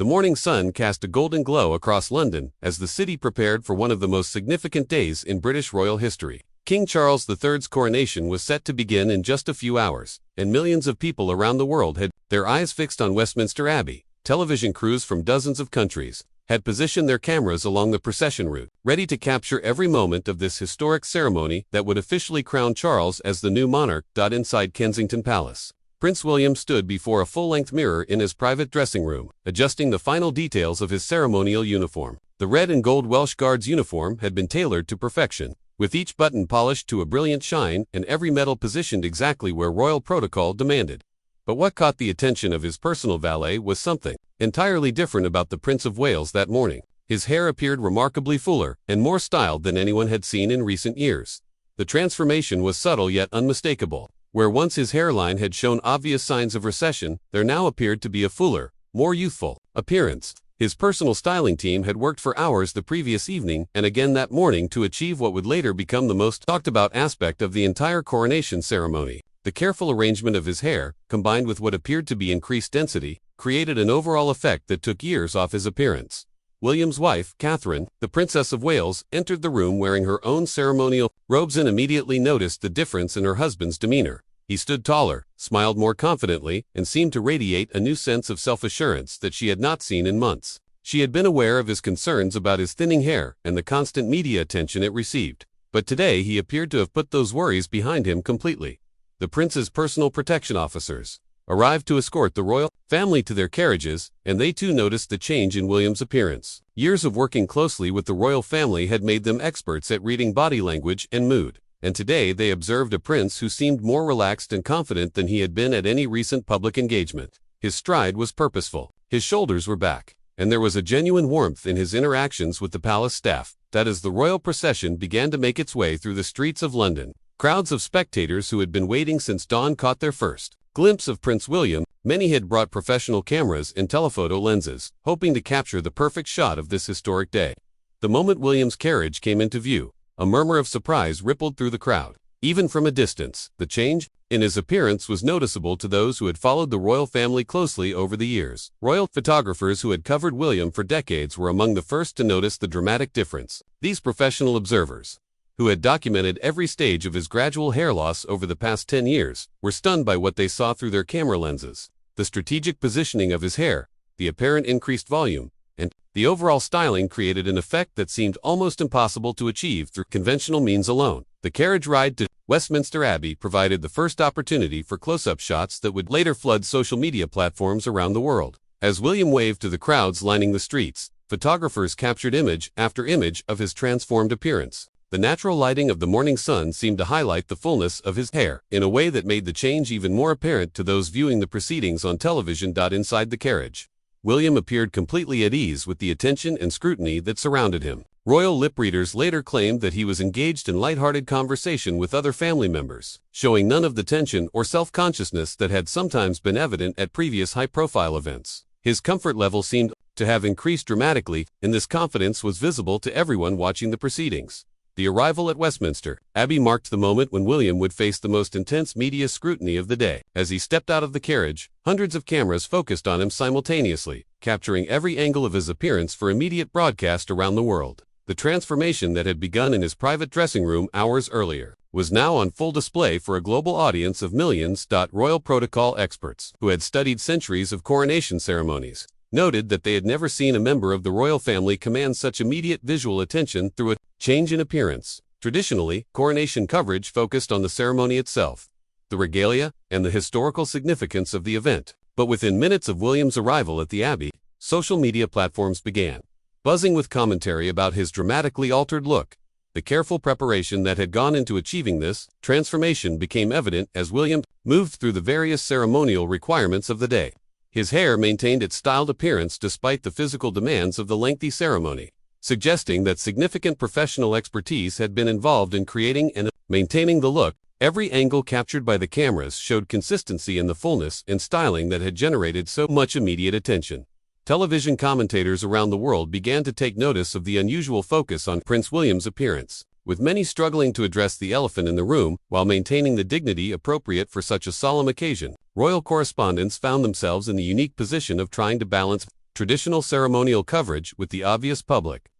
The morning sun cast a golden glow across London as the city prepared for one of the most significant days in British royal history. King Charles III's coronation was set to begin in just a few hours, and millions of people around the world had their eyes fixed on Westminster Abbey. Television crews from dozens of countries had positioned their cameras along the procession route, ready to capture every moment of this historic ceremony that would officially crown Charles as the new monarch. Inside Kensington Palace, Prince William stood before a full-length mirror in his private dressing room, adjusting the final details of his ceremonial uniform. The red and gold Welsh Guards uniform had been tailored to perfection, with each button polished to a brilliant shine and every medal positioned exactly where royal protocol demanded. But what caught the attention of his personal valet was something entirely different about the Prince of Wales that morning. His hair appeared remarkably fuller and more styled than anyone had seen in recent years. The transformation was subtle yet unmistakable. Where once his hairline had shown obvious signs of recession, there now appeared to be a fuller, more youthful appearance. His personal styling team had worked for hours the previous evening and again that morning to achieve what would later become the most talked about aspect of the entire coronation ceremony. The careful arrangement of his hair, combined with what appeared to be increased density, created an overall effect that took years off his appearance. William's wife, Catherine, the Princess of Wales, entered the room wearing her own ceremonial robes and immediately noticed the difference in her husband's demeanor. He stood taller, smiled more confidently, and seemed to radiate a new sense of self-assurance that she had not seen in months. She had been aware of his concerns about his thinning hair and the constant media attention it received, but today he appeared to have put those worries behind him completely. The prince's personal protection officers arrived to escort the royal family to their carriages, and they too noticed the change in William's appearance. Years of working closely with the royal family had made them experts at reading body language and mood, and today they observed a prince who seemed more relaxed and confident than he had been at any recent public engagement. His stride was purposeful, his shoulders were back, and there was a genuine warmth in his interactions with the palace staff. That as the royal procession began to make its way through the streets of London, crowds of spectators who had been waiting since dawn caught their first glimpse of Prince William. Many had brought professional cameras and telephoto lenses, hoping to capture the perfect shot of this historic day. The moment William's carriage came into view, a murmur of surprise rippled through the crowd. Even from a distance, the change in his appearance was noticeable to those who had followed the royal family closely over the years. Royal photographers who had covered William for decades were among the first to notice the dramatic difference. These professional observers, who had documented every stage of his gradual hair loss over the past 10 years, were stunned by what they saw through their camera lenses. The strategic positioning of his hair, the apparent increased volume, and the overall styling created an effect that seemed almost impossible to achieve through conventional means alone. The carriage ride to Westminster Abbey provided the first opportunity for close-up shots that would later flood social media platforms around the world. As William waved to the crowds lining the streets, photographers captured image after image of his transformed appearance. The natural lighting of the morning sun seemed to highlight the fullness of his hair in a way that made the change even more apparent to those viewing the proceedings on television. Inside the carriage, William appeared completely at ease with the attention and scrutiny that surrounded him. Royal lip readers later claimed that he was engaged in lighthearted conversation with other family members, showing none of the tension or self-consciousness that had sometimes been evident at previous high-profile events. His comfort level seemed to have increased dramatically, and this confidence was visible to everyone watching the proceedings. The arrival at Westminster Abbey marked the moment when William would face the most intense media scrutiny of the day. As he stepped out of the carriage, hundreds of cameras focused on him simultaneously, capturing every angle of his appearance for immediate broadcast around the world. The transformation that had begun in his private dressing room hours earlier was now on full display for a global audience of millions. Royal protocol experts, who had studied centuries of coronation ceremonies, noted that they had never seen a member of the royal family command such immediate visual attention through a change in appearance. Traditionally, coronation coverage focused on the ceremony itself, the regalia, and the historical significance of the event. But within minutes of William's arrival at the Abbey, social media platforms began buzzing with commentary about his dramatically altered look. The careful preparation that had gone into achieving this transformation became evident as William moved through the various ceremonial requirements of the day. His hair maintained its styled appearance despite the physical demands of the lengthy ceremony, suggesting that significant professional expertise had been involved in creating and maintaining the look. Every angle captured by the cameras showed consistency in the fullness and styling that had generated so much immediate attention. Television commentators around the world began to take notice of the unusual focus on Prince William's appearance, with many struggling to address the elephant in the room while maintaining the dignity appropriate for such a solemn occasion. Royal correspondents found themselves in the unique position of trying to balance traditional ceremonial coverage with the obvious public.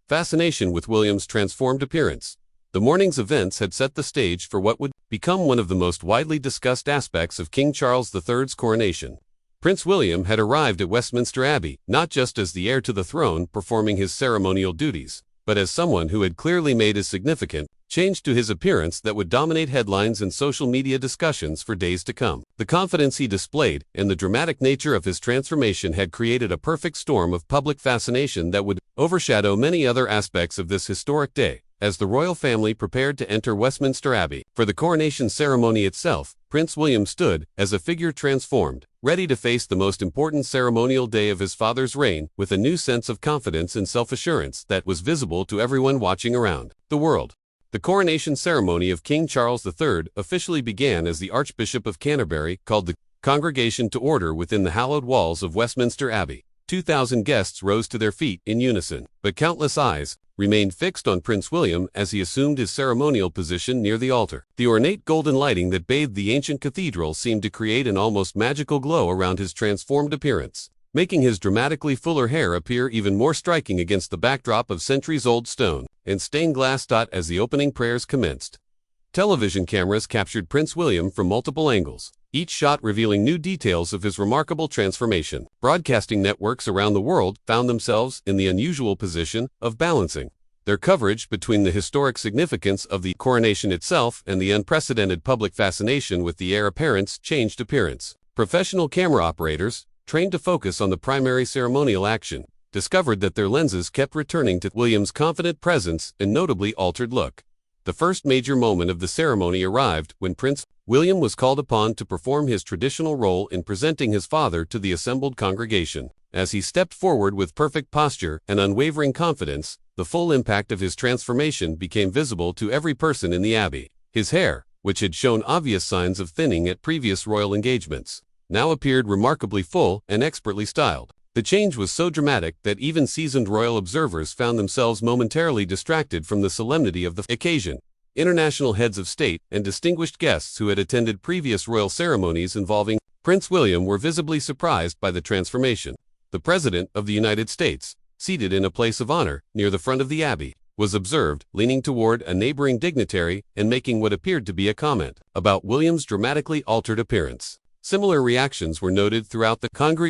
Fascination with William's transformed appearance. The morning's events had set the stage for what would become one of the most widely discussed aspects of King Charles III's coronation. Prince William had arrived at Westminster Abbey, not just as the heir to the throne performing his ceremonial duties, but as someone who had clearly made a significant change to his appearance that would dominate headlines and social media discussions for days to come. The confidence he displayed and the dramatic nature of his transformation had created a perfect storm of public fascination that would overshadow many other aspects of this historic day. As the royal family prepared to enter Westminster Abbey for the coronation ceremony itself, Prince William stood as a figure transformed, ready to face the most important ceremonial day of his father's reign with a new sense of confidence and self-assurance that was visible to everyone watching around the world. The coronation ceremony of King Charles III officially began as the Archbishop of Canterbury called the congregation to order within the hallowed walls of Westminster Abbey. 2,000 guests rose to their feet in unison, but countless eyes remained fixed on Prince William as he assumed his ceremonial position near the altar. The ornate golden lighting that bathed the ancient cathedral seemed to create an almost magical glow around his transformed appearance, making his dramatically fuller hair appear even more striking against the backdrop of centuries-old stone and stained glass. As the opening prayers commenced, television cameras captured Prince William from multiple angles, each shot revealing new details of his remarkable transformation. Broadcasting networks around the world found themselves in the unusual position of balancing their coverage between the historic significance of the coronation itself and the unprecedented public fascination with the heir apparent's changed appearance. Professional camera operators, trained to focus on the primary ceremonial action, discovered that their lenses kept returning to William's confident presence and notably altered look. The first major moment of the ceremony arrived when Prince William was called upon to perform his traditional role in presenting his father to the assembled congregation. As he stepped forward with perfect posture and unwavering confidence, the full impact of his transformation became visible to every person in the abbey. His hair, which had shown obvious signs of thinning at previous royal engagements, now appeared remarkably full and expertly styled. The change was so dramatic that even seasoned royal observers found themselves momentarily distracted from the solemnity of the occasion. International heads of state and distinguished guests who had attended previous royal ceremonies involving Prince William were visibly surprised by the transformation. The President of the United States, seated in a place of honor near the front of the abbey, was observed leaning toward a neighboring dignitary and making what appeared to be a comment about William's dramatically altered appearance. Similar reactions were noted throughout the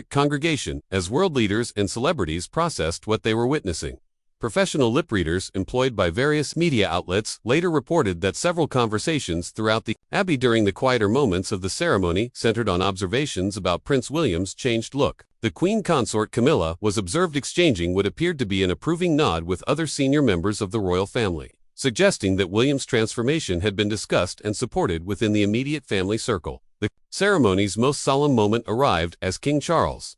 congregation as world leaders and celebrities processed what they were witnessing. Professional lip readers employed by various media outlets later reported that several conversations throughout the abbey during the quieter moments of the ceremony centered on observations about Prince William's changed look. The Queen Consort Camilla was observed exchanging what appeared to be an approving nod with other senior members of the royal family, suggesting that William's transformation had been discussed and supported within the immediate family circle. The ceremony's most solemn moment arrived as King Charles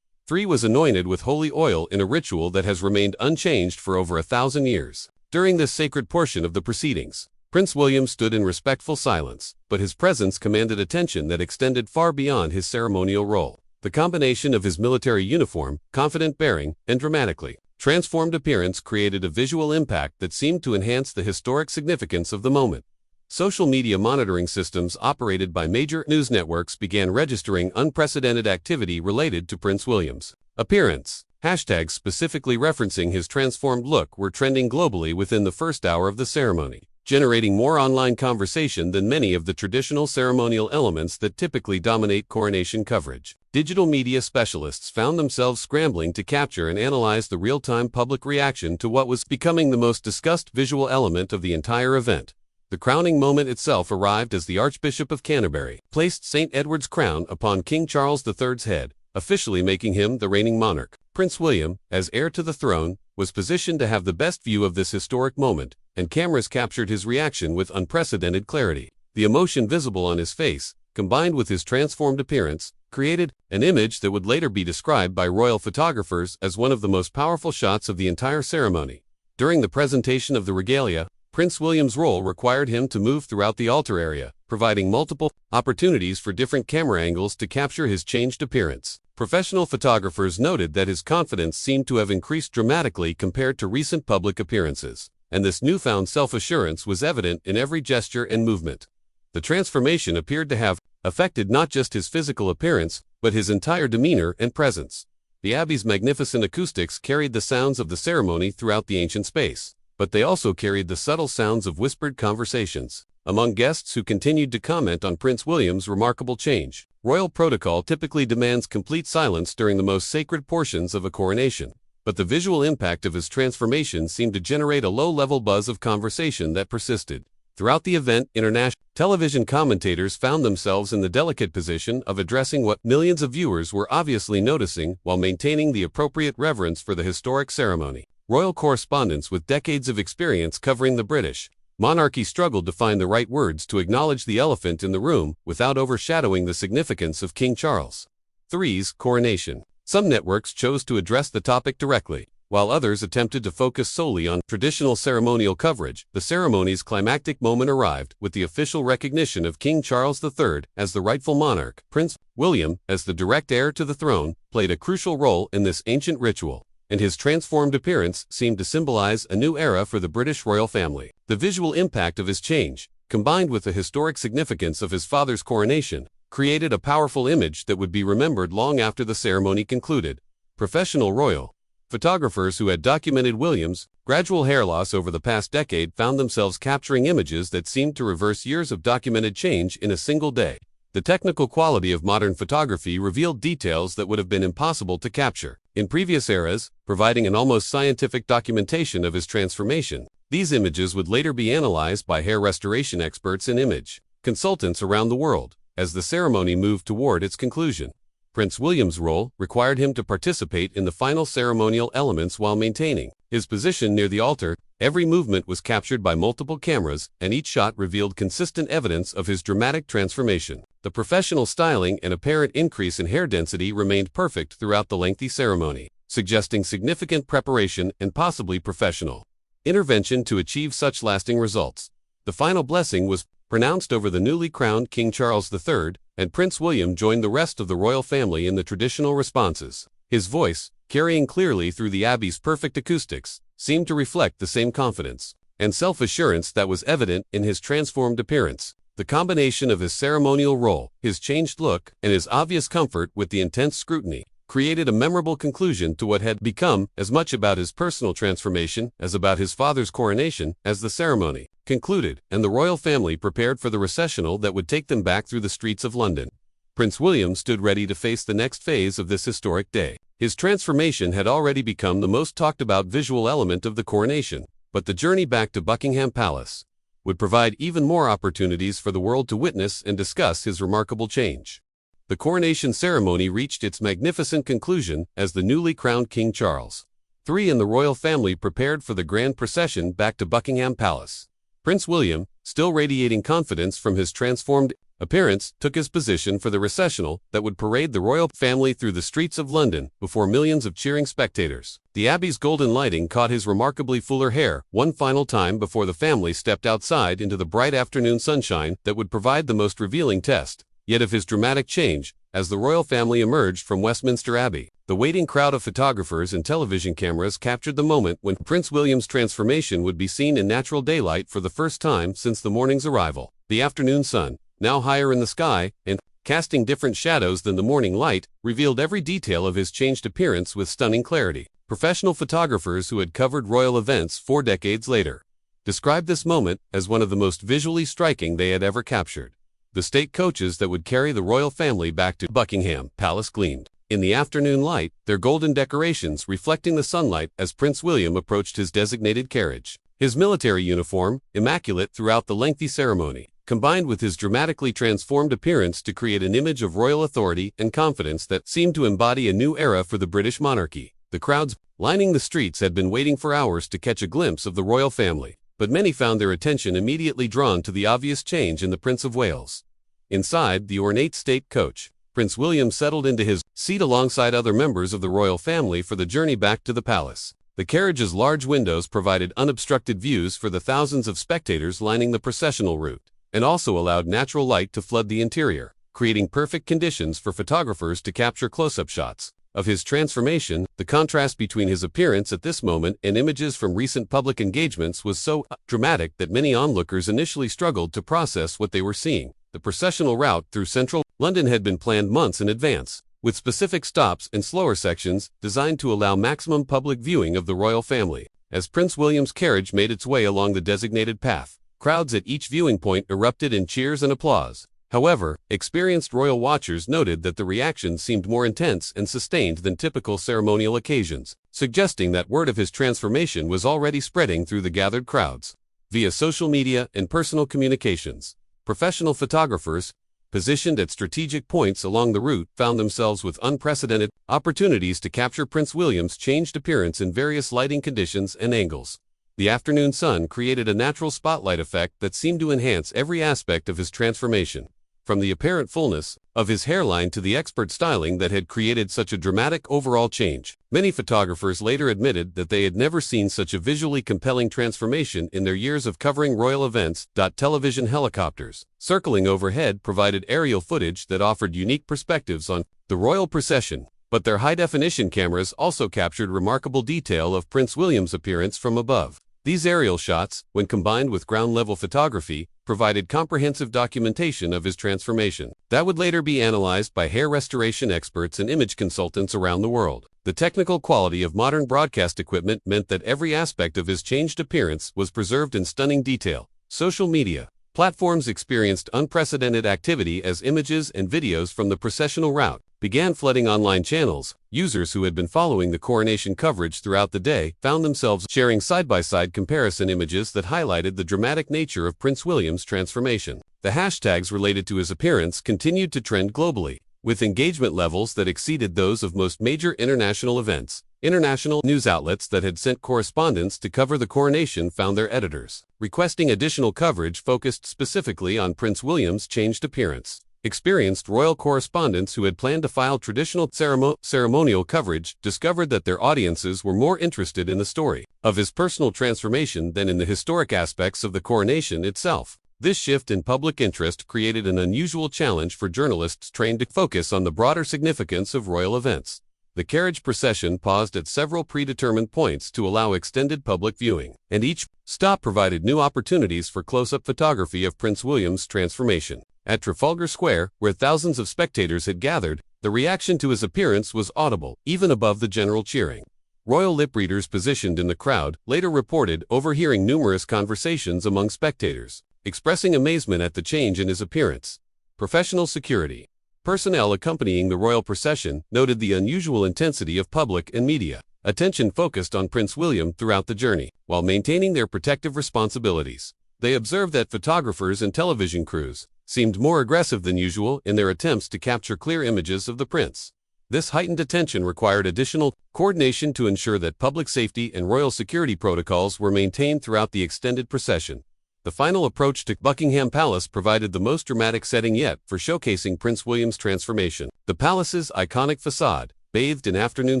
III was anointed with holy oil in a ritual that has remained unchanged for over 1,000 years. During this sacred portion of the proceedings, Prince William stood in respectful silence, but his presence commanded attention that extended far beyond his ceremonial role. The combination of his military uniform, confident bearing, and dramatically transformed appearance created a visual impact that seemed to enhance the historic significance of the moment. Social media monitoring systems operated by major news networks began registering unprecedented activity related to Prince William's appearance. Hashtags specifically referencing his transformed look were trending globally within the first hour of the ceremony, generating more online conversation than many of the traditional ceremonial elements that typically dominate coronation coverage. Digital media specialists found themselves scrambling to capture and analyze the real-time public reaction to what was becoming the most discussed visual element of the entire event. The crowning moment itself arrived as the Archbishop of Canterbury placed St. Edward's crown upon King Charles III's head, officially making him the reigning monarch. Prince William, as heir to the throne, was positioned to have the best view of this historic moment, and cameras captured his reaction with unprecedented clarity. The emotion visible on his face, combined with his transformed appearance, created an image that would later be described by royal photographers as one of the most powerful shots of the entire ceremony. During the presentation of the regalia, Prince William's role required him to move throughout the altar area, providing multiple opportunities for different camera angles to capture his changed appearance. Professional photographers noted that his confidence seemed to have increased dramatically compared to recent public appearances, and this newfound self-assurance was evident in every gesture and movement. The transformation appeared to have affected not just his physical appearance, but his entire demeanor and presence. The Abbey's magnificent acoustics carried the sounds of the ceremony throughout the ancient space, but they also carried the subtle sounds of whispered conversations among guests who continued to comment on Prince William's remarkable change. Royal protocol typically demands complete silence during the most sacred portions of a coronation, but the visual impact of his transformation seemed to generate a low-level buzz of conversation that persisted. Throughout the event, international television commentators found themselves in the delicate position of addressing what millions of viewers were obviously noticing while maintaining the appropriate reverence for the historic ceremony. Royal correspondents with decades of experience covering the British monarchy struggled to find the right words to acknowledge the elephant in the room without overshadowing the significance of King Charles III's coronation. Some networks chose to address the topic directly, while others attempted to focus solely on traditional ceremonial coverage. The ceremony's climactic moment arrived with the official recognition of King Charles III as the rightful monarch. Prince William, as the direct heir to the throne, played a crucial role in this ancient ritual, and his transformed appearance seemed to symbolize a new era for the British royal family. The visual impact of his change, combined with the historic significance of his father's coronation, created a powerful image that would be remembered long after the ceremony concluded. Professional royal photographers who had documented William's gradual hair loss over the past decade found themselves capturing images that seemed to reverse years of documented change in a single day. The technical quality of modern photography revealed details that would have been impossible to capture in previous eras, providing an almost scientific documentation of his transformation. These images would later be analyzed by hair restoration experts and image consultants around the world. As the ceremony moved toward its conclusion, Prince William's role required him to participate in the final ceremonial elements while maintaining his position near the altar. Every movement was captured by multiple cameras, and each shot revealed consistent evidence of his dramatic transformation. The professional styling and apparent increase in hair density remained perfect throughout the lengthy ceremony, suggesting significant preparation and possibly professional intervention to achieve such lasting results. The final blessing was pronounced over the newly crowned King Charles III, and Prince William joined the rest of the royal family in the traditional responses. His voice, carrying clearly through the Abbey's perfect acoustics, seemed to reflect the same confidence and self-assurance that was evident in his transformed appearance. The combination of his ceremonial role, his changed look, and his obvious comfort with the intense scrutiny created a memorable conclusion to what had become as much about his personal transformation as about his father's coronation. As the ceremony concluded and the royal family prepared for the recessional that would take them back through the streets of London, Prince William stood ready to face the next phase of this historic day. His transformation had already become the most talked about visual element of the coronation, but the journey back to Buckingham Palace would provide even more opportunities for the world to witness and discuss his remarkable change. The coronation ceremony reached its magnificent conclusion as the newly crowned King Charles III and the royal family prepared for the grand procession back to Buckingham Palace. Prince William, still radiating confidence from his transformed appearance, took his position for the recessional that would parade the royal family through the streets of London before millions of cheering spectators. The Abbey's golden lighting caught his remarkably fuller hair one final time before the family stepped outside into the bright afternoon sunshine that would provide the most revealing test yet of his dramatic change. As the royal family emerged from Westminster Abbey, the waiting crowd of photographers and television cameras captured the moment when Prince William's transformation would be seen in natural daylight for the first time since the morning's arrival. The afternoon sun, now higher in the sky and casting different shadows than the morning light, revealed every detail of his changed appearance with stunning clarity. Professional photographers who had covered royal events 4 decades later described this moment as one of the most visually striking they had ever captured. The state coaches that would carry the royal family back to Buckingham Palace gleamed in the afternoon light, their golden decorations reflecting the sunlight as Prince William approached his designated carriage. His military uniform, immaculate throughout the lengthy ceremony, combined with his dramatically transformed appearance to create an image of royal authority and confidence that seemed to embody a new era for the British monarchy. The crowds lining the streets had been waiting for hours to catch a glimpse of the royal family, but many found their attention immediately drawn to the obvious change in the Prince of Wales. Inside the ornate state coach, Prince William settled into his seat alongside other members of the royal family for the journey back to the palace. The carriage's large windows provided unobstructed views for the thousands of spectators lining the processional route, and also allowed natural light to flood the interior, creating perfect conditions for photographers to capture close-up shots of his transformation. The contrast between his appearance at this moment and images from recent public engagements was so dramatic that many onlookers initially struggled to process what they were seeing. The processional route through central London had been planned months in advance, with specific stops and slower sections designed to allow maximum public viewing of the royal family. As Prince William's carriage made its way along the designated path, crowds at each viewing point erupted in cheers and applause. However, experienced royal watchers noted that the reaction seemed more intense and sustained than typical ceremonial occasions, suggesting that word of his transformation was already spreading through the gathered crowds. Via social media and personal communications, professional photographers, positioned at strategic points along the route, found themselves with unprecedented opportunities to capture Prince William's changed appearance in various lighting conditions and angles. The afternoon sun created a natural spotlight effect that seemed to enhance every aspect of his transformation, from the apparent fullness of his hairline to the expert styling that had created such a dramatic overall change. Many photographers later admitted that they had never seen such a visually compelling transformation in their years of covering royal events. Television helicopters circling overhead provided aerial footage that offered unique perspectives on the royal procession, but their high-definition cameras also captured remarkable detail of Prince William's appearance from above. These aerial shots, when combined with ground-level photography, provided comprehensive documentation of his transformation that would later be analyzed by hair restoration experts and image consultants around the world. The technical quality of modern broadcast equipment meant that every aspect of his changed appearance was preserved in stunning detail. Social media platforms experienced unprecedented activity as images and videos from the processional route began flooding online channels. Users who had been following the coronation coverage throughout the day found themselves sharing side-by-side comparison images that highlighted the dramatic nature of Prince William's transformation. The hashtags related to his appearance continued to trend globally, with engagement levels that exceeded those of most major international events. International news outlets that had sent correspondents to cover the coronation found their editors requesting additional coverage focused specifically on Prince William's changed appearance. Experienced royal correspondents who had planned to file traditional ceremonial coverage discovered that their audiences were more interested in the story of his personal transformation than in the historic aspects of the coronation itself. This shift in public interest created an unusual challenge for journalists trained to focus on the broader significance of royal events. The carriage procession paused at several predetermined points to allow extended public viewing, and each stop provided new opportunities for close-up photography of Prince William's transformation. At Trafalgar Square, where thousands of spectators had gathered, the reaction to his appearance was audible, even above the general cheering. Royal lip readers positioned in the crowd later reported overhearing numerous conversations among spectators, expressing amazement at the change in his appearance. Professional security personnel accompanying the royal procession noted the unusual intensity of public and media attention focused on Prince William throughout the journey, while maintaining their protective responsibilities. They observed that photographers and television crews seemed more aggressive than usual in their attempts to capture clear images of the prince. This heightened attention required additional coordination to ensure that public safety and royal security protocols were maintained throughout the extended procession. The final approach to Buckingham Palace provided the most dramatic setting yet for showcasing Prince William's transformation. The palace's iconic facade, bathed in afternoon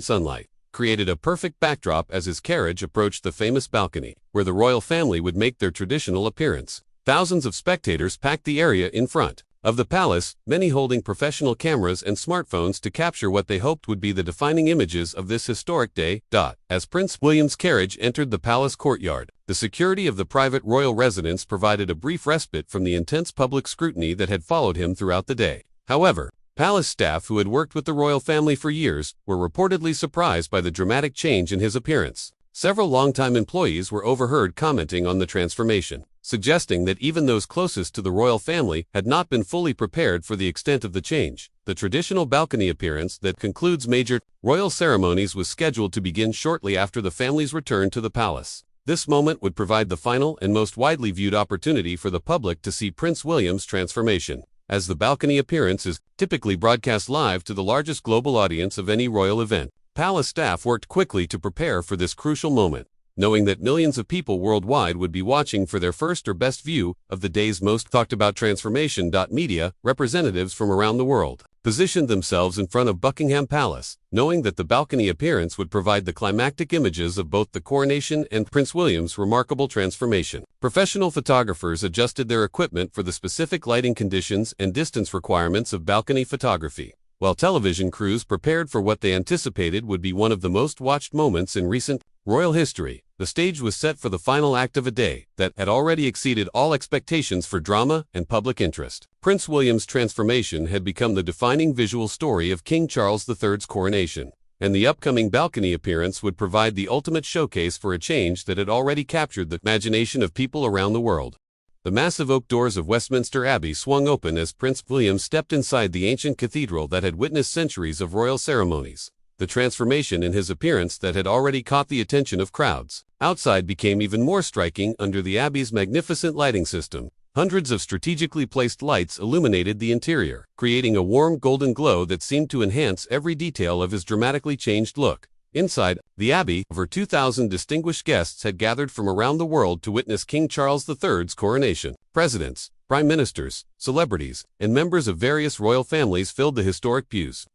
sunlight, created a perfect backdrop as his carriage approached the famous balcony, where the royal family would make their traditional appearance. Thousands of spectators packed the area in front of the palace, many holding professional cameras and smartphones to capture what they hoped would be the defining images of this historic day. As Prince William's carriage entered the palace courtyard, the security of the private royal residence provided a brief respite from the intense public scrutiny that had followed him throughout the day. However, palace staff who had worked with the royal family for years were reportedly surprised by the dramatic change in his appearance. Several longtime employees were overheard commenting on the transformation, suggesting that even those closest to the royal family had not been fully prepared for the extent of the change. The traditional balcony appearance that concludes major royal ceremonies was scheduled to begin shortly after the family's return to the palace. This moment would provide the final and most widely viewed opportunity for the public to see Prince William's transformation, as the balcony appearance is typically broadcast live to the largest global audience of any royal event. Palace staff worked quickly to prepare for this crucial moment, knowing that millions of people worldwide would be watching for their first or best view of the day's most talked about transformation. Media representatives from around the world positioned themselves in front of Buckingham Palace, knowing that the balcony appearance would provide the climactic images of both the coronation and Prince William's remarkable transformation. Professional photographers adjusted their equipment for the specific lighting conditions and distance requirements of balcony photography, while television crews prepared for what they anticipated would be one of the most watched moments in recent royal history. The stage was set for the final act of a day that had already exceeded all expectations for drama and public interest. Prince William's transformation had become the defining visual story of King Charles III's coronation, and the upcoming balcony appearance would provide the ultimate showcase for a change that had already captured the imagination of people around the world. The massive oak doors of Westminster Abbey swung open as Prince William stepped inside the ancient cathedral that had witnessed centuries of royal ceremonies. The transformation in his appearance that had already caught the attention of crowds outside became even more striking under the Abbey's magnificent lighting system. Hundreds of strategically placed lights illuminated the interior, creating a warm golden glow that seemed to enhance every detail of his dramatically changed look. Inside the Abbey, over 2,000 distinguished guests had gathered from around the world to witness King Charles III's coronation. Presidents, prime ministers, celebrities, and members of various royal families filled the historic pews.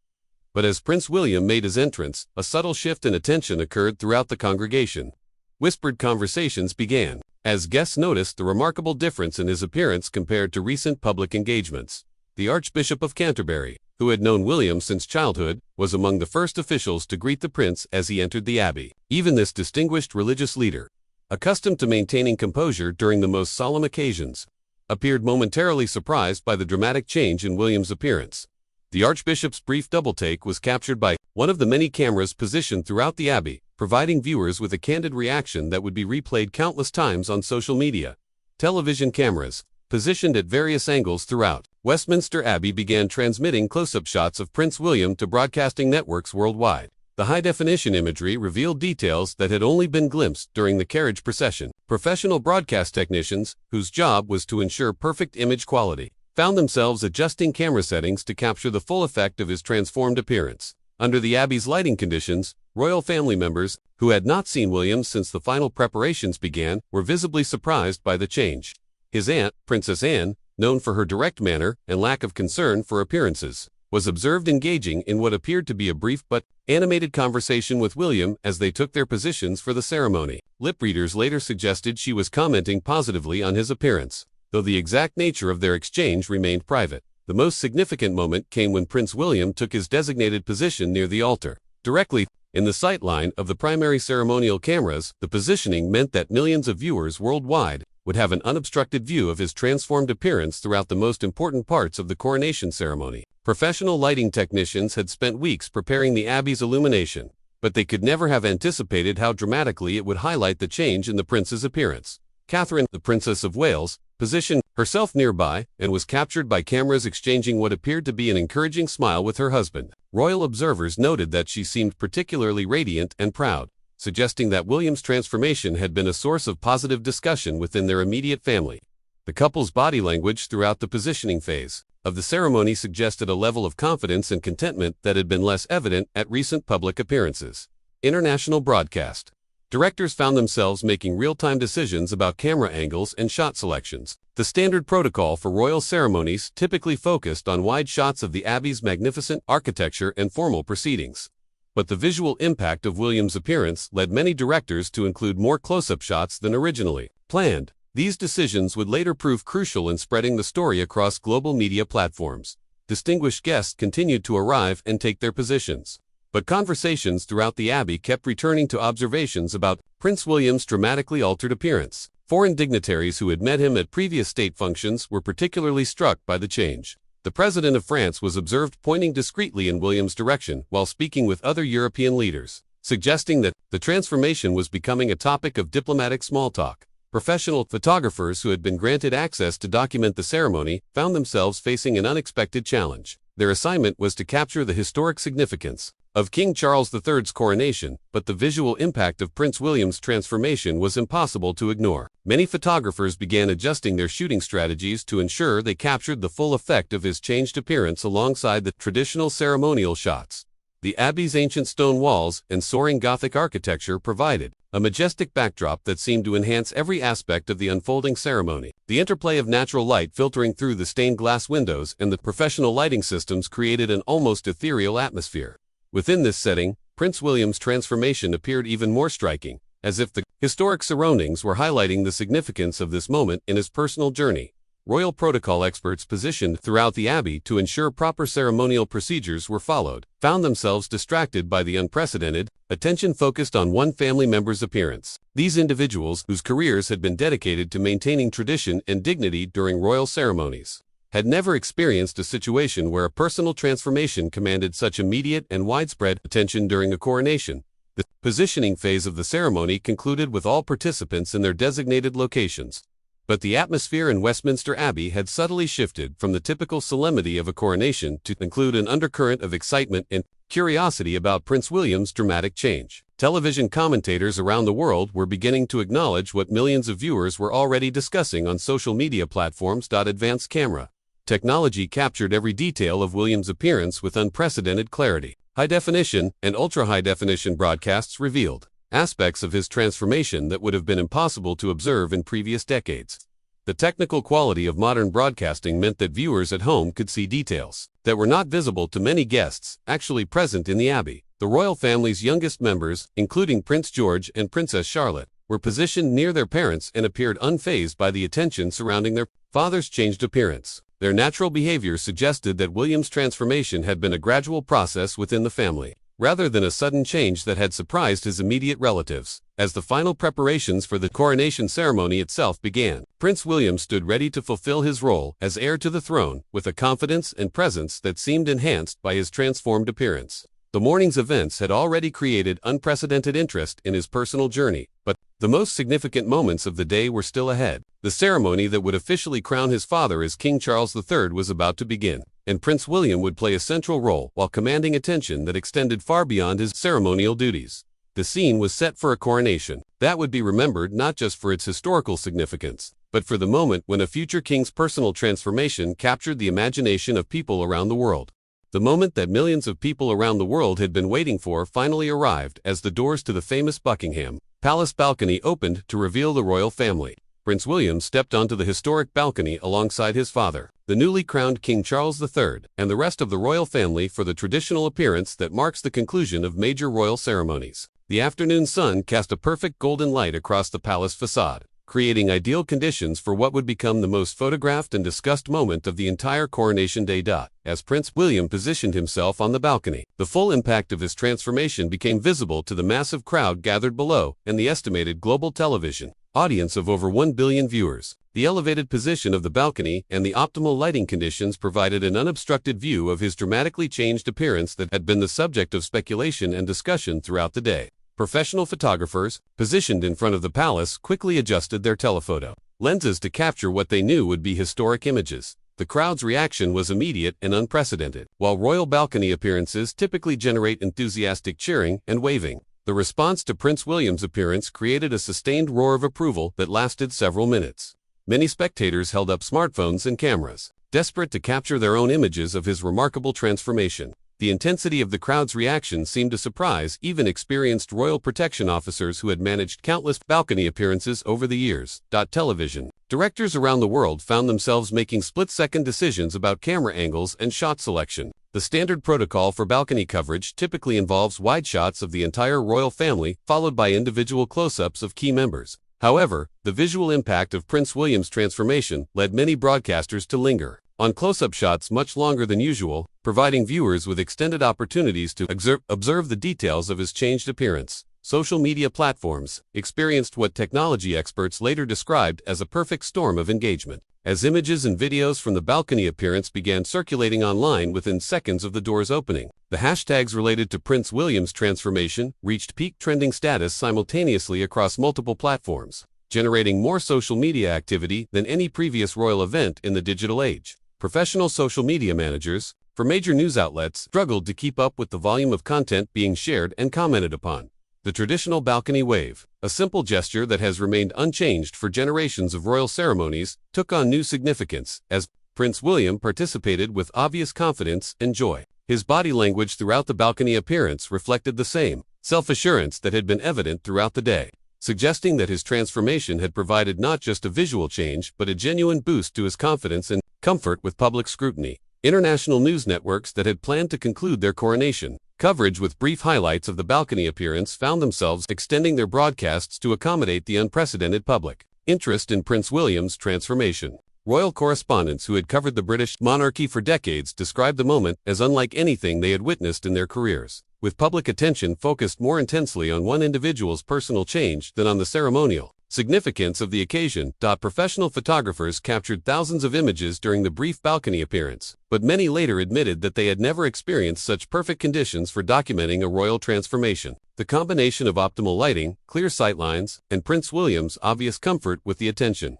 But as Prince William made his entrance, a subtle shift in attention occurred throughout the congregation. Whispered conversations began, as guests noticed the remarkable difference in his appearance compared to recent public engagements. The Archbishop of Canterbury, who had known William since childhood, was among the first officials to greet the prince as he entered the abbey. Even this distinguished religious leader, accustomed to maintaining composure during the most solemn occasions, appeared momentarily surprised by the dramatic change in William's appearance. The Archbishop's brief double-take was captured by one of the many cameras positioned throughout the abbey, providing viewers with a candid reaction that would be replayed countless times on social media. Television cameras, positioned at various angles throughout Westminster Abbey, began transmitting close-up shots of Prince William to broadcasting networks worldwide. The high-definition imagery revealed details that had only been glimpsed during the carriage procession. Professional broadcast technicians, whose job was to ensure perfect image quality, found themselves adjusting camera settings to capture the full effect of his transformed appearance. Under the Abbey's lighting conditions, royal family members, who had not seen William since the final preparations began, were visibly surprised by the change. His aunt, Princess Anne, known for her direct manner and lack of concern for appearances, was observed engaging in what appeared to be a brief but animated conversation with William as they took their positions for the ceremony. Lip readers later suggested she was commenting positively on his appearance, though the exact nature of their exchange remained private. The most significant moment came when Prince William took his designated position near the altar, directly in the sightline of the primary ceremonial cameras. The positioning meant that millions of viewers worldwide would have an unobstructed view of his transformed appearance throughout the most important parts of the coronation ceremony. Professional lighting technicians had spent weeks preparing the Abbey's illumination, but they could never have anticipated how dramatically it would highlight the change in the prince's appearance. Catherine, the Princess of Wales, positioned herself nearby and was captured by cameras exchanging what appeared to be an encouraging smile with her husband. Royal observers noted that she seemed particularly radiant and proud, suggesting that William's transformation had been a source of positive discussion within their immediate family. The couple's body language throughout the positioning phase of the ceremony suggested a level of confidence and contentment that had been less evident at recent public appearances. International broadcast directors found themselves making real-time decisions about camera angles and shot selections. The standard protocol for royal ceremonies typically focused on wide shots of the Abbey's magnificent architecture and formal proceedings. But the visual impact of William's appearance led many directors to include more close-up shots than originally planned. These decisions would later prove crucial in spreading the story across global media platforms. Distinguished guests continued to arrive and take their positions, but conversations throughout the Abbey kept returning to observations about Prince William's dramatically altered appearance. Foreign dignitaries who had met him at previous state functions were particularly struck by the change. The President of France was observed pointing discreetly in William's direction while speaking with other European leaders, suggesting that the transformation was becoming a topic of diplomatic small talk. Professional photographers who had been granted access to document the ceremony found themselves facing an unexpected challenge. Their assignment was to capture the historic significance of King Charles III's coronation, but the visual impact of Prince William's transformation was impossible to ignore. Many photographers began adjusting their shooting strategies to ensure they captured the full effect of his changed appearance alongside the traditional ceremonial shots. The Abbey's ancient stone walls and soaring Gothic architecture provided a majestic backdrop that seemed to enhance every aspect of the unfolding ceremony. The interplay of natural light filtering through the stained glass windows and the professional lighting systems created an almost ethereal atmosphere. Within this setting, Prince William's transformation appeared even more striking, as if the historic surroundings were highlighting the significance of this moment in his personal journey. Royal protocol experts positioned throughout the Abbey to ensure proper ceremonial procedures were followed found themselves distracted by the unprecedented attention focused on one family member's appearance. These individuals, whose careers had been dedicated to maintaining tradition and dignity during royal ceremonies, had never experienced a situation where a personal transformation commanded such immediate and widespread attention during a coronation. The positioning phase of the ceremony concluded with all participants in their designated locations. But the atmosphere in Westminster Abbey had subtly shifted from the typical solemnity of a coronation to include an undercurrent of excitement and curiosity about Prince William's dramatic change. Television commentators around the world were beginning to acknowledge what millions of viewers were already discussing on social media platforms. Advanced camera technology captured every detail of William's appearance with unprecedented clarity. High-definition and ultra-high-definition broadcasts revealed aspects of his transformation that would have been impossible to observe in previous decades. The technical quality of modern broadcasting meant that viewers at home could see details that were not visible to many guests actually present in the Abbey. The royal family's youngest members, including Prince George and Princess Charlotte, were positioned near their parents and appeared unfazed by the attention surrounding their father's changed appearance. Their natural behavior suggested that William's transformation had been a gradual process within the family, rather than a sudden change that had surprised his immediate relatives. As the final preparations for the coronation ceremony itself began, Prince William stood ready to fulfill his role as heir to the throne with a confidence and presence that seemed enhanced by his transformed appearance. The morning's events had already created unprecedented interest in his personal journey, but the most significant moments of the day were still ahead. The ceremony that would officially crown his father as King Charles III was about to begin, and Prince William would play a central role while commanding attention that extended far beyond his ceremonial duties. The scene was set for a coronation that would be remembered not just for its historical significance, but for the moment when a future king's personal transformation captured the imagination of people around the world. The moment that millions of people around the world had been waiting for finally arrived as the doors to the famous Buckingham Palace balcony opened to reveal the royal family. Prince William stepped onto the historic balcony alongside his father, the newly crowned King Charles III, and the rest of the royal family for the traditional appearance that marks the conclusion of major royal ceremonies. The afternoon sun cast a perfect golden light across the palace facade, creating ideal conditions for what would become the most photographed and discussed moment of the entire coronation day. As Prince William positioned himself on the balcony, the full impact of his transformation became visible to the massive crowd gathered below and the estimated global television audience of over 1 billion viewers. The elevated position of the balcony and the optimal lighting conditions provided an unobstructed view of his dramatically changed appearance that had been the subject of speculation and discussion throughout the day. Professional photographers, positioned in front of the palace, quickly adjusted their telephoto lenses to capture what they knew would be historic images. The crowd's reaction was immediate and unprecedented. While royal balcony appearances typically generate enthusiastic cheering and waving, the response to Prince William's appearance created a sustained roar of approval that lasted several minutes. Many spectators held up smartphones and cameras, desperate to capture their own images of his remarkable transformation. The intensity of the crowd's reaction seemed to surprise even experienced royal protection officers who had managed countless balcony appearances over the years. Television directors around the world found themselves making split-second decisions about camera angles and shot selection. The standard protocol for balcony coverage typically involves wide shots of the entire royal family, followed by individual close-ups of key members. However, the visual impact of Prince William's transformation led many broadcasters to linger on close-up shots much longer than usual, providing viewers with extended opportunities to observe the details of his changed appearance. Social media platforms experienced what technology experts later described as a perfect storm of engagement, as images and videos from the balcony appearance began circulating online within seconds of the doors opening. The hashtags related to Prince William's transformation reached peak trending status simultaneously across multiple platforms, generating more social media activity than any previous royal event in the digital age. Professional social media managers for major news outlets struggled to keep up with the volume of content being shared and commented upon. The traditional balcony wave, a simple gesture that has remained unchanged for generations of royal ceremonies, took on new significance as Prince William participated with obvious confidence and joy. His body language throughout the balcony appearance reflected the same self-assurance that had been evident throughout the day, suggesting that his transformation had provided not just a visual change but a genuine boost to his confidence and comfort with public scrutiny. International news networks that had planned to conclude their coronation coverage with brief highlights of the balcony appearance found themselves extending their broadcasts to accommodate the unprecedented public interest in Prince William's transformation. Royal correspondents who had covered the British monarchy for decades described the moment as unlike anything they had witnessed in their careers, with public attention focused more intensely on one individual's personal change than on the ceremonial significance of the occasion. Professional photographers captured thousands of images during the brief balcony appearance, but many later admitted that they had never experienced such perfect conditions for documenting a royal transformation. The combination of optimal lighting, clear sightlines, and Prince William's obvious comfort with the attention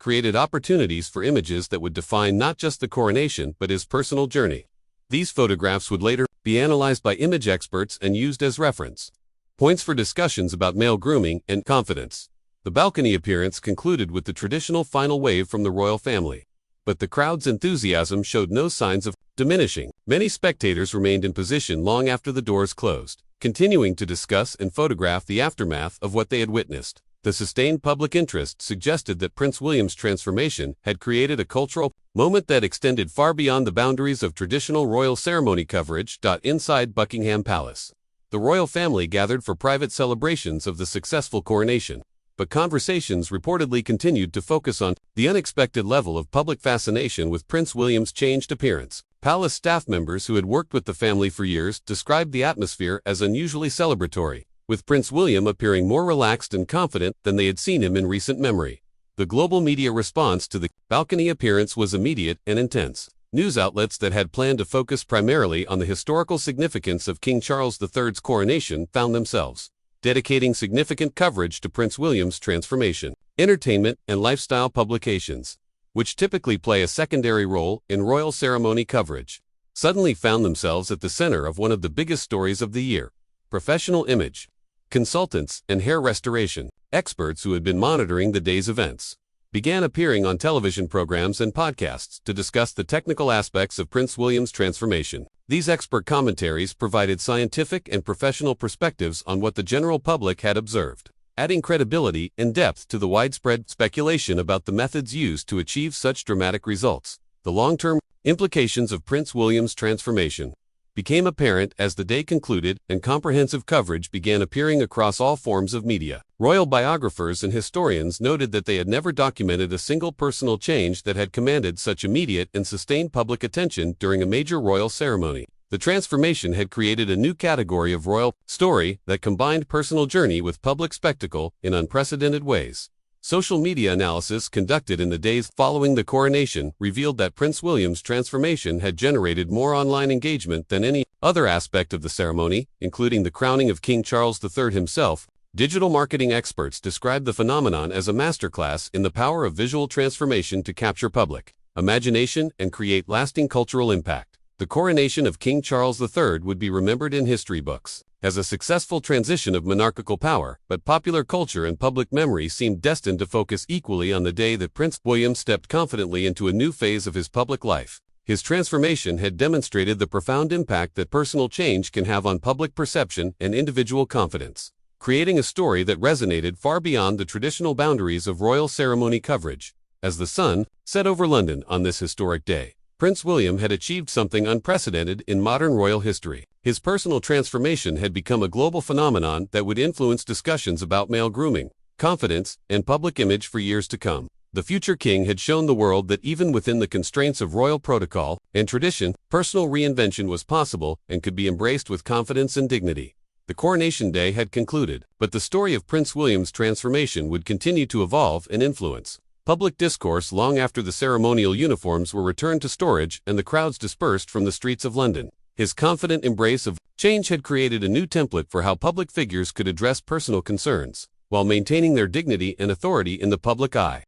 created opportunities for images that would define not just the coronation but his personal journey. These photographs would later be analyzed by image experts and used as reference points for discussions about male grooming and confidence. The balcony appearance concluded with the traditional final wave from the royal family, but the crowd's enthusiasm showed no signs of diminishing. Many spectators remained in position long after the doors closed, continuing to discuss and photograph the aftermath of what they had witnessed. The sustained public interest suggested that Prince William's transformation had created a cultural moment that extended far beyond the boundaries of traditional royal ceremony coverage. Inside Buckingham Palace, the royal family gathered for private celebrations of the successful coronation, but conversations reportedly continued to focus on the unexpected level of public fascination with Prince William's changed appearance. Palace staff members who had worked with the family for years described the atmosphere as unusually celebratory, with Prince William appearing more relaxed and confident than they had seen him in recent memory. The global media response to the balcony appearance was immediate and intense. News outlets that had planned to focus primarily on the historical significance of King Charles III's coronation found themselves dedicating significant coverage to Prince William's transformation. Entertainment and lifestyle publications, which typically play a secondary role in royal ceremony coverage, suddenly found themselves at the center of one of the biggest stories of the year. Professional image consultants and hair restoration experts who had been monitoring the day's events began appearing on television programs and podcasts to discuss the technical aspects of Prince William's transformation. These expert commentaries provided scientific and professional perspectives on what the general public had observed, adding credibility and depth to the widespread speculation about the methods used to achieve such dramatic results. The long-term implications of Prince William's transformation became apparent as the day concluded and comprehensive coverage began appearing across all forms of media. Royal biographers and historians noted that they had never documented a single personal change that had commanded such immediate and sustained public attention during a major royal ceremony. The transformation had created a new category of royal story that combined personal journey with public spectacle in unprecedented ways. Social media analysis conducted in the days following the coronation revealed that Prince William's transformation had generated more online engagement than any other aspect of the ceremony, including the crowning of King Charles III himself. Digital marketing experts described the phenomenon as a masterclass in the power of visual transformation to capture public imagination and create lasting cultural impact. The coronation of King Charles III would be remembered in history books as a successful transition of monarchical power, but popular culture and public memory seemed destined to focus equally on the day that Prince William stepped confidently into a new phase of his public life. His transformation had demonstrated the profound impact that personal change can have on public perception and individual confidence, creating a story that resonated far beyond the traditional boundaries of royal ceremony coverage. As the sun set over London on this historic day, Prince William had achieved something unprecedented in modern royal history. His personal transformation had become a global phenomenon that would influence discussions about male grooming, confidence, and public image for years to come. The future king had shown the world that even within the constraints of royal protocol and tradition, personal reinvention was possible and could be embraced with confidence and dignity. The coronation day had concluded, but the story of Prince William's transformation would continue to evolve and influence public discourse long after the ceremonial uniforms were returned to storage and the crowds dispersed from the streets of London. His confident embrace of change had created a new template for how public figures could address personal concerns, while maintaining their dignity and authority in the public eye.